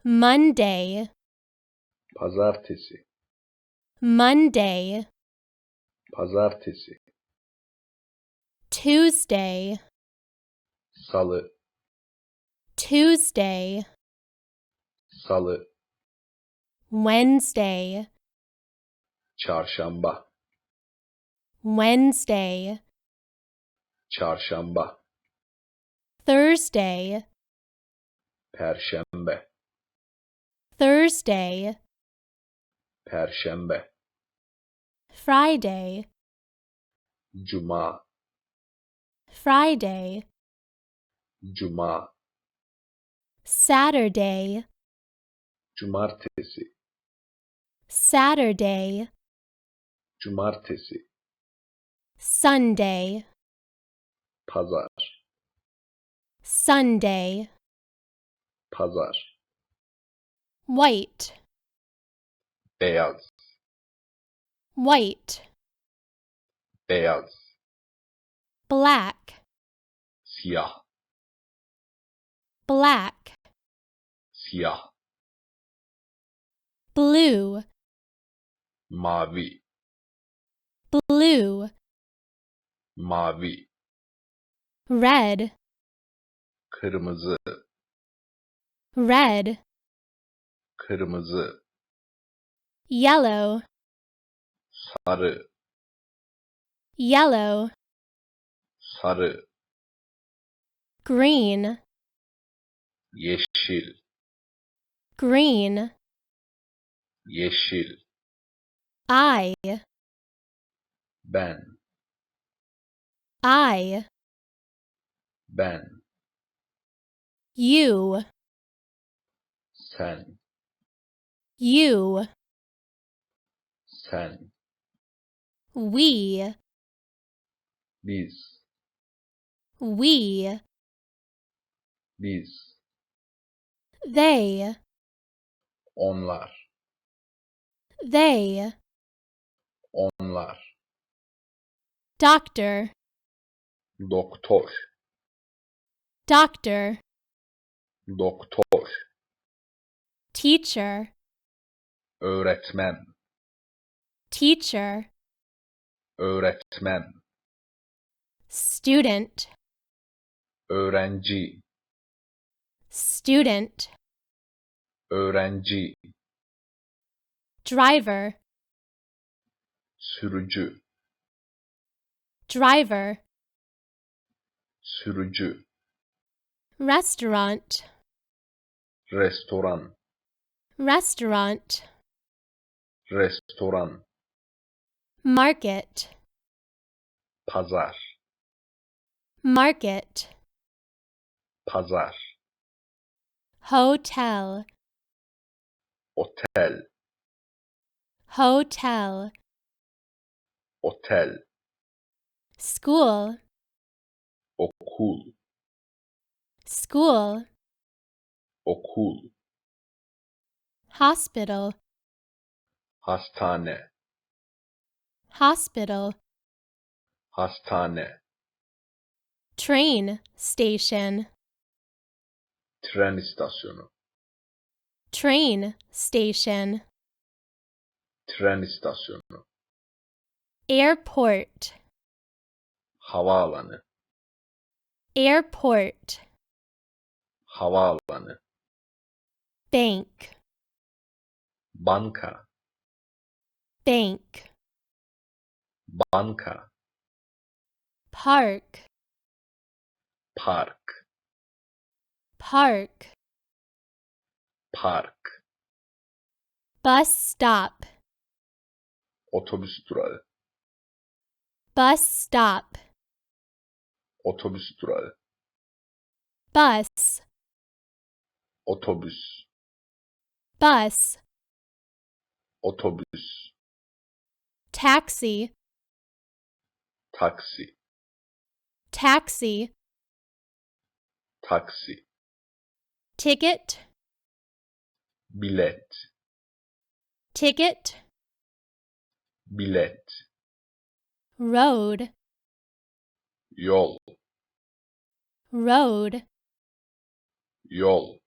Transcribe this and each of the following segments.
Monday, Pazartesi, Monday, pazartesi, Tuesday, salı, Tuesday, salı, Wednesday, çarşamba, Wednesday, çarşamba, Thursday, perşembe, Thursday, perşembe, Friday, cuma, Friday, cuma, Saturday, cumartesi, Saturday, cumartesi, Sunday, pazar, Sunday, pazar, white, beyaz, white, beyaz, black, siyah, black, siyah, blue, mavi, blue, mavi, red, kırmızı, red, kırmızı, yellow, sarı, yellow, sarı, green, yeşil, green, yeşil, I, ben, I, ben, you, sen, you, sen, we, biz, we, biz, they, onlar, they, onlar, doctor, doktor, doctor, doktor, teacher, öğretmen, teacher, öğretmen, student, öğrenci, student, öğrenci, driver, sürücü, driver, sürücü, restaurant, restoran, restaurant, restoran, market, pazar, market, pazar, hotel, otel, hotel, otel, school, okul, school, okul, hospital, hastane, hospital, hastane, train station, tren istasyonu, train station, tren istasyonu, airport, havaalanı, airport, havaalanı, bank, banka, bank, banka, park, park, park, park, bus stop, otobüs durağı, bus stop, otobüs durağı, bus, otobüs, bus, otobüs, taxi, taksi, taxi, taksi, ticket, bilet, ticket, bilet, road, yol, road, yol,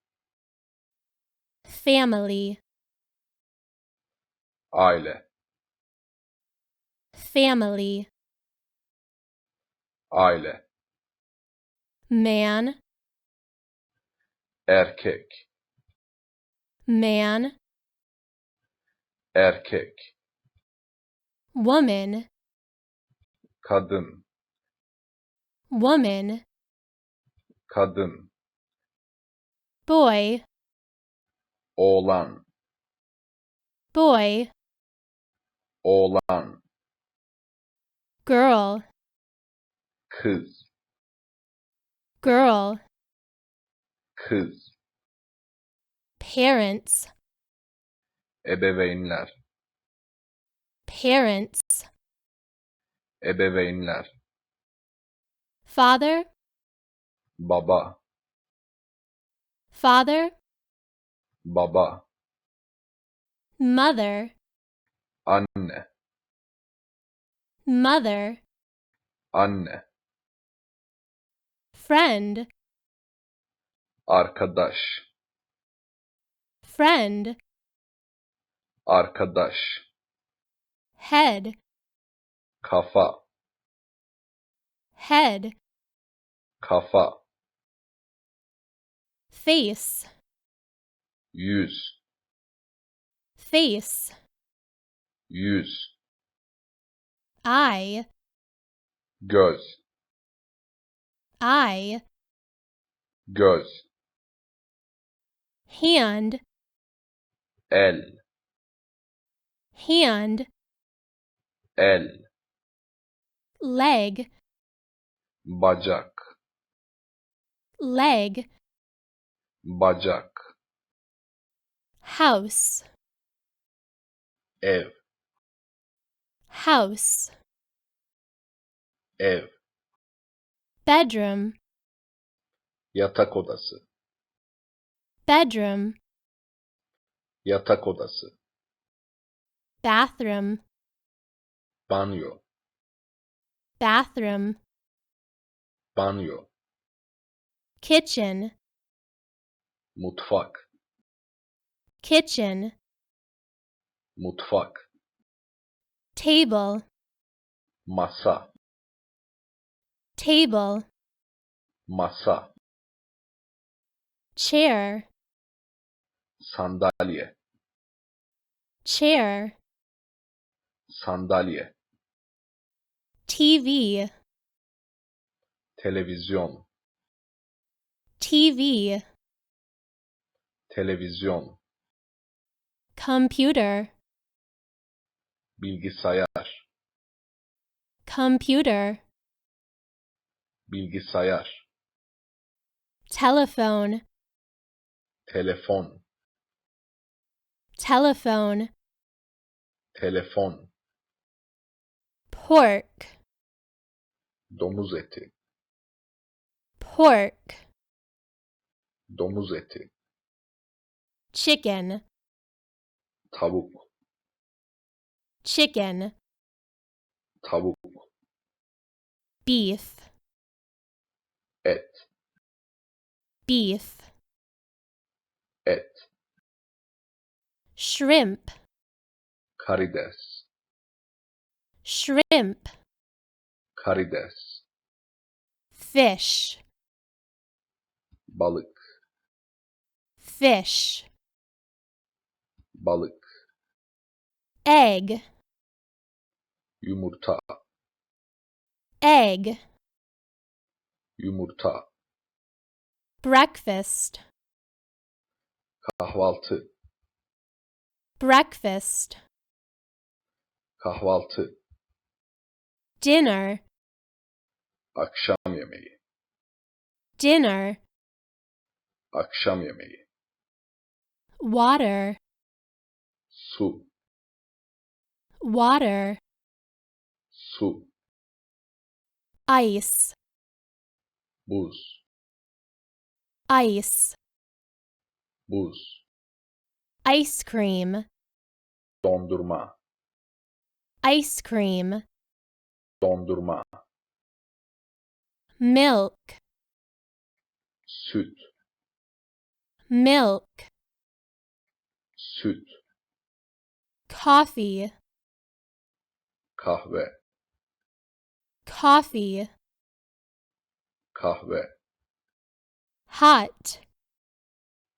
family, aile, family, aile, man, erkek, man, erkek, woman, kadın, woman, kadın, boy, oğlan, boy, oğlan, girl, kız, girl, kız, parents, ebeveynler, parents, ebeveynler, father, baba, father, baba, mother, anne, mother, anne, friend, arkadaş, friend, arkadaş, head, kafa, head, kafa, face, yüz, face, yüz, eye, göz, eye, göz, hand, el, hand, el, leg, bacak, leg, bacak, house, ev, house, ev, bedroom, yatak odası, bedroom, yatak odası, bathroom, banyo, bathroom, banyo, kitchen, mutfak, kitchen, mutfak, table, masa, table, masa, chair, sandalye, chair, sandalye, TV, televizyon, TV, televizyon, computer, bilgisayar, computer, bilgisayar, telephone, telefon, telephone, telefon, pork, domuz eti, pork, domuz eti, chicken, tavuk, chicken, tavuk, beef, et, beef, et, shrimp, karides, shrimp, karides, fish, balık, fish, balık, egg, yumurta, egg, yumurta, breakfast, kahvaltı, breakfast, kahvaltı, dinner, akşam yemeği, dinner, akşam yemeği, water, su, water, su, ice, buz, ice, buz, ice cream, dondurma, ice cream, dondurma, milk, süt, milk, süt, coffee, kahve, coffee, kahve, hot,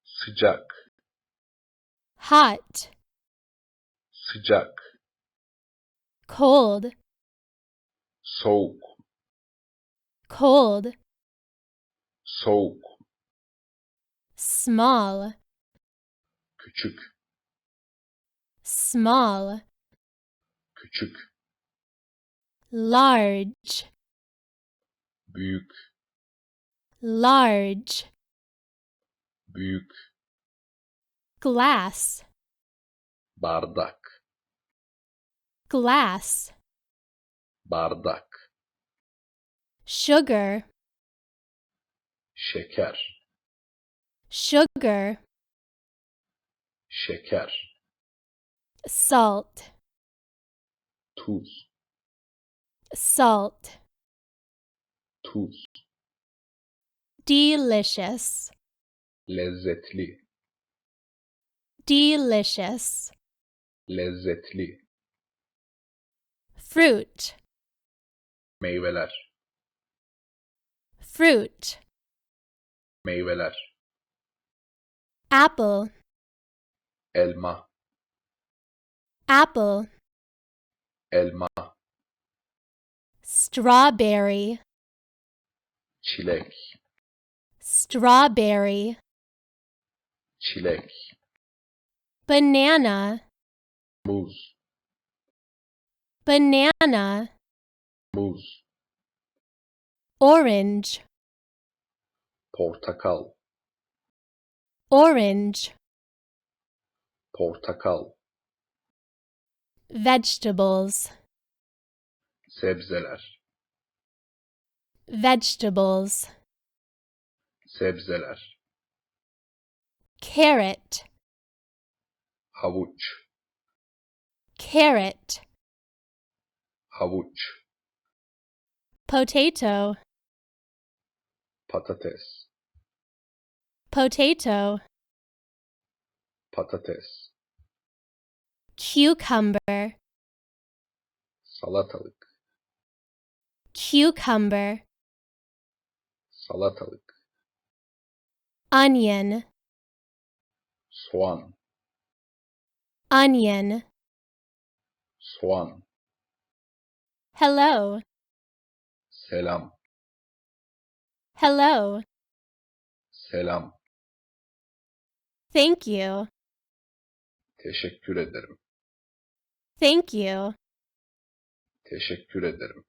sıcak, hot, sıcak, cold, soğuk, cold, soğuk, small, küçük, small, küçük, large, büyük, large, büyük, glass, bardak, glass, bardak, sugar, şeker, sugar, şeker, salt, tuz, salt, tuz, delicious, lezzetli, delicious, lezzetli, fruit, meyveler, fruit, meyveler, apple, elma, apple, elma, strawberry, çilek, strawberry, çilek, banana, muz, banana, muz, orange, portakal, orange, portakal, vegetables, sebzeler, vegetables, sebzeler, carrot, havuç, carrot, havuç, potato, patates, potato, patates, cucumber, salatalık, cucumber, salatalık, onion, soğan, onion, soğan, hello, selam, hello, selam, thank you, teşekkür ederim, thank you, teşekkür ederim,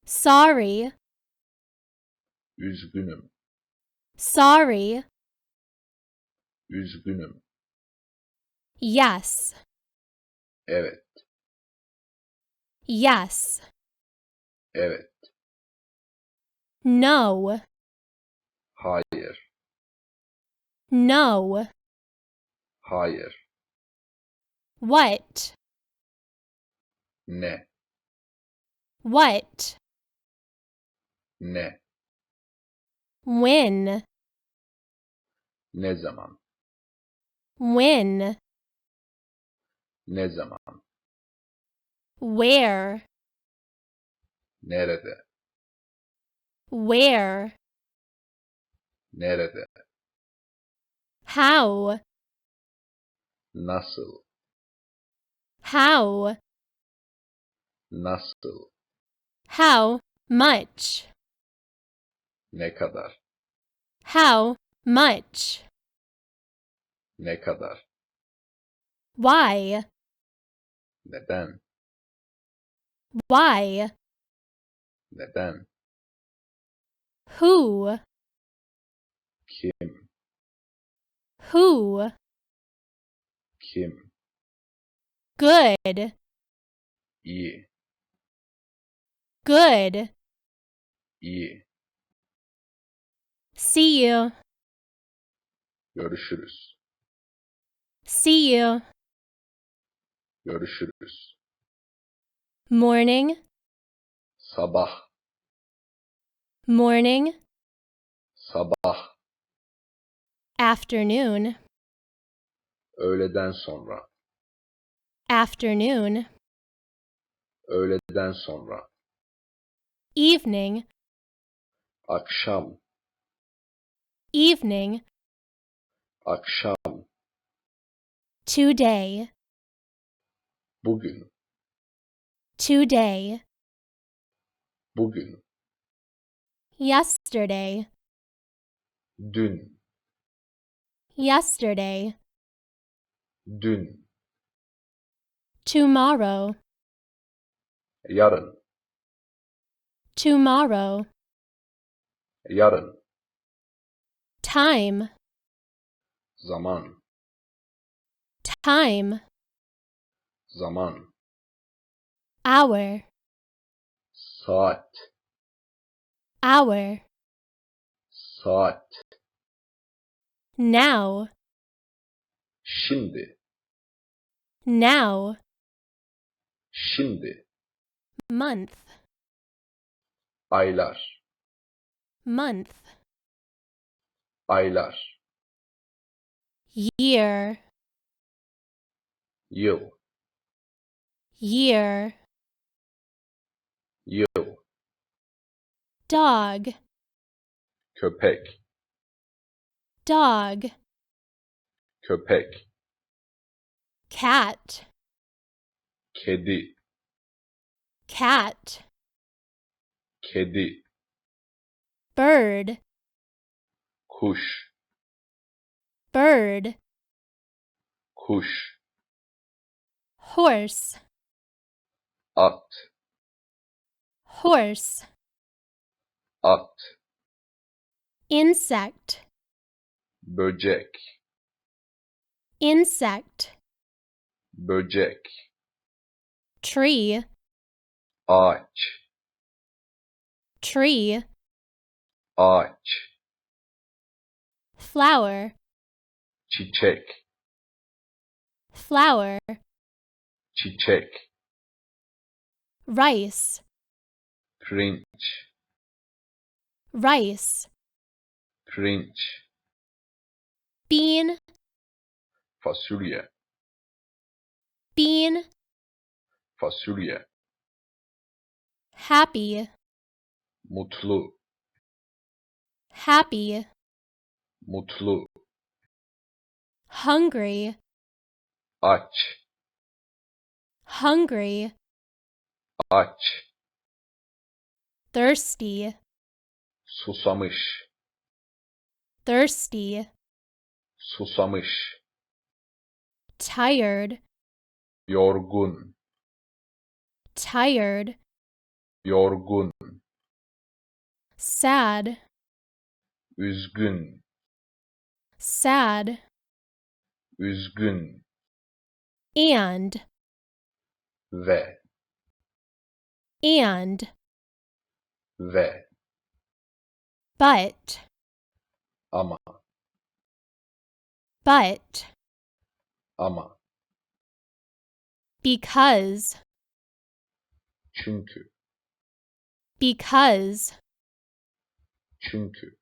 sorry, üzgünüm, sorry, üzgünüm, yes, evet, yes, evet, no, hayır, no, hayır, what, ne, what, ne, when, ne zaman, when, ne zaman, where, nerede, where, nerede, how, nasıl, how, nasıl, how much, ne kadar, how much, ne kadar, why, neden, why, neden, who, kim, who, kim, good, iyi, good, iyi, see you, görüşürüz, see you, görüşürüz, morning, sabah, morning, sabah, afternoon, öğleden sonra, afternoon, öğleden sonra, evening, akşam, evening, akşam, today, bugün, today, bugün, yesterday, dün, yesterday, dün, tomorrow, yarın, tomorrow, yarın, time, zaman, time, zaman, hour, saat, hour, saat, now, şimdi, now, şimdi, month, aylar, month, aylar, year, yıl, year, yıl, dog, köpek, dog, köpek, cat, kedi, cat, kedi, bird, kuş, bird, kuş, horse, at, horse, at, insect, böcek, insect, böcek, tree, ağaç, tree, ağaç, flower, çiçek, flower, çiçek, rice, pirinç, rice, pirinç, bean, fasulye, bean, fasulye, happy, mutlu, happy, mutlu, hungry, aç, hungry, aç, thirsty, susamış, thirsty, susamış, tired, yorgun, tired, yorgun, sad, üzgün, sad, üzgün and, ve, and, ve, but, ama, but, ama, because, çünkü, because, çünkü,